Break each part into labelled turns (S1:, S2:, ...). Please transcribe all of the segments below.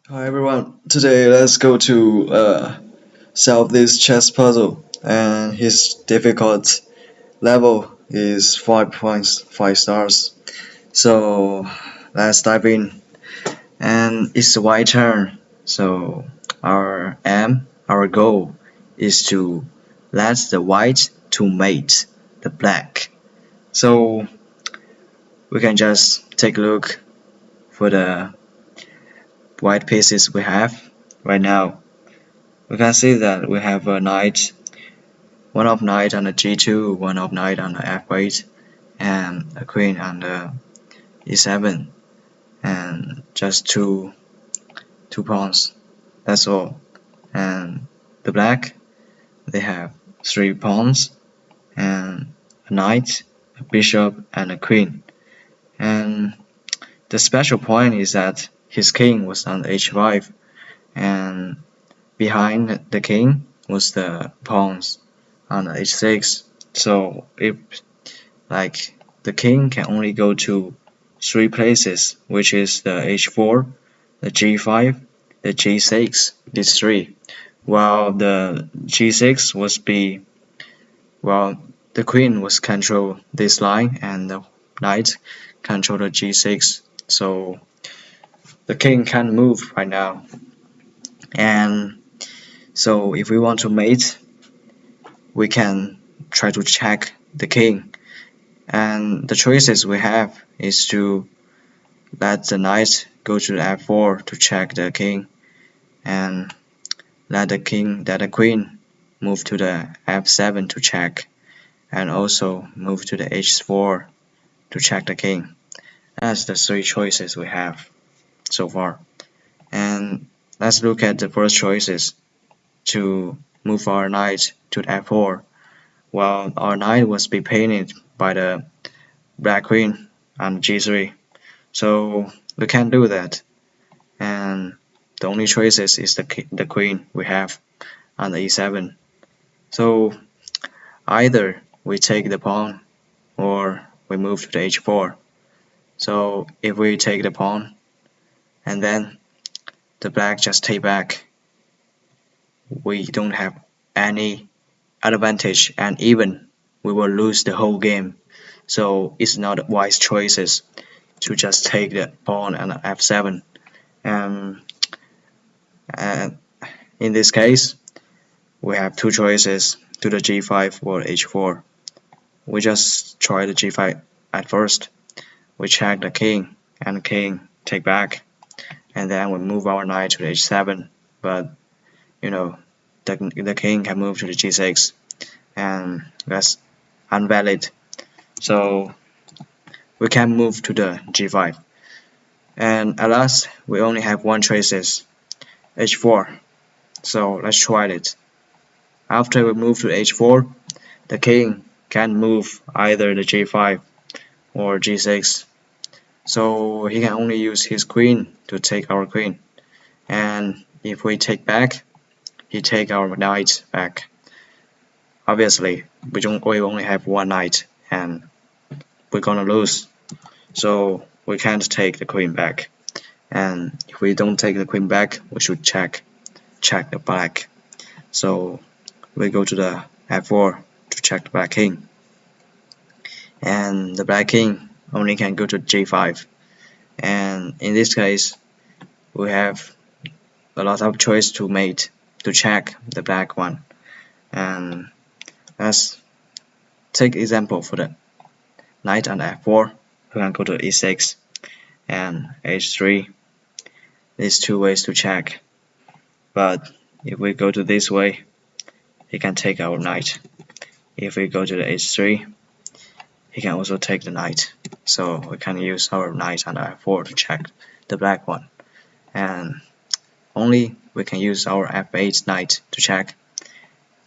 S1: Hi everyone. Today let's go to solve this chess puzzle, and his difficult level is 5 points, 5 stars. So let's dive in, and it's the white turn. So our goal is to let the white to mate the black. So we can just take a look for the white pieces we have right now. We can see that we have a knight, one of knight on the g2, one of knight on the f8, and a queen on the e7, and just two pawns. That's all. And the black, they have 3 pawns and a knight, a bishop, and a queen. And the special point is that his king was on h5, and behind the king was the pawns on h6. So if like the king can only go to 3 places, which is the h4, the g5, the g6, these three, while the g6 was be well the queen was control this line and the knight control the g6. So the king can't move right now. And so if we want to mate, we can try to check the king, and the choices we have is to let the knight go to the f4 to check the king, and let the queen move to the f7 to check, and also move to the h4 to check the king. That's the 3 choices we have so far. And let's look at the first choices to move our knight to the f4. Well, our knight was be painted by the black queen on g3, so we can't do that. And the only choices is the queen we have on the e7. So either we take the pawn or we move to the h4. So if we take the pawn and then the black just take back, we don't have any advantage, and even we will lose the whole game. So it's not wise choices to just take the pawn and f7. Um, and in this case, we have 2 choices to the g5 or h4. We just try the g5 at first. We check the king, and the king take back, and then we move our knight to the h7. But you know, the king can move to the g6, and that's invalid. So we can move to the g5. And at last, we only have 1 choices, h4. So let's try it. After we move to h4, the king can move either the g5 or g6. So he can only use his queen to take our queen. And if we take back, he take our knight back. Obviously, we only have 1 knight, and we're gonna lose. So we can't take the queen back. And if we don't take the queen back, we should check the black. So we go to the f4 to check the black king, and the black king only can go to g5. And in this case, we have a lot of choice to mate to check the black one. And let's take example for the knight on f4. We can go to e6 and h3. These 2 ways to check. But if we go to this way, he can take our knight. If we go to the h3, he can also take the knight. So we can use our knight on f4 to check the black one. And only we can use our f8 knight to check.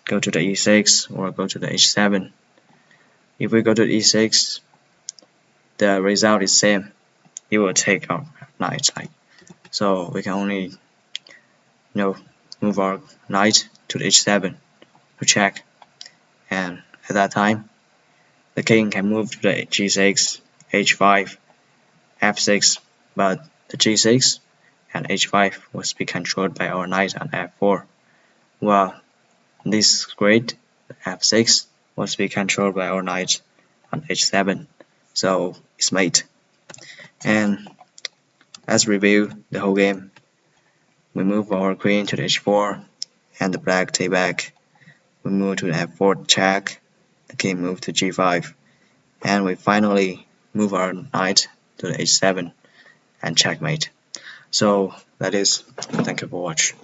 S1: Go to the e6 or go to the h7. If we go to e6, the result is same. It will take our knight. So we can only move our knight to the h7 to check. And at that time, the king can move to the g6, h5, f6, but the g6
S2: and h5 was be controlled by our knight on f4, while this grade f6 was be controlled by our knight on h7, so it's mate. And let's review the whole game. We move our queen to the h4, and the black take back. We move to the f4 check, the king move to g5, and we finally move our knight to the h7 and checkmate. So that is, thank you for watching.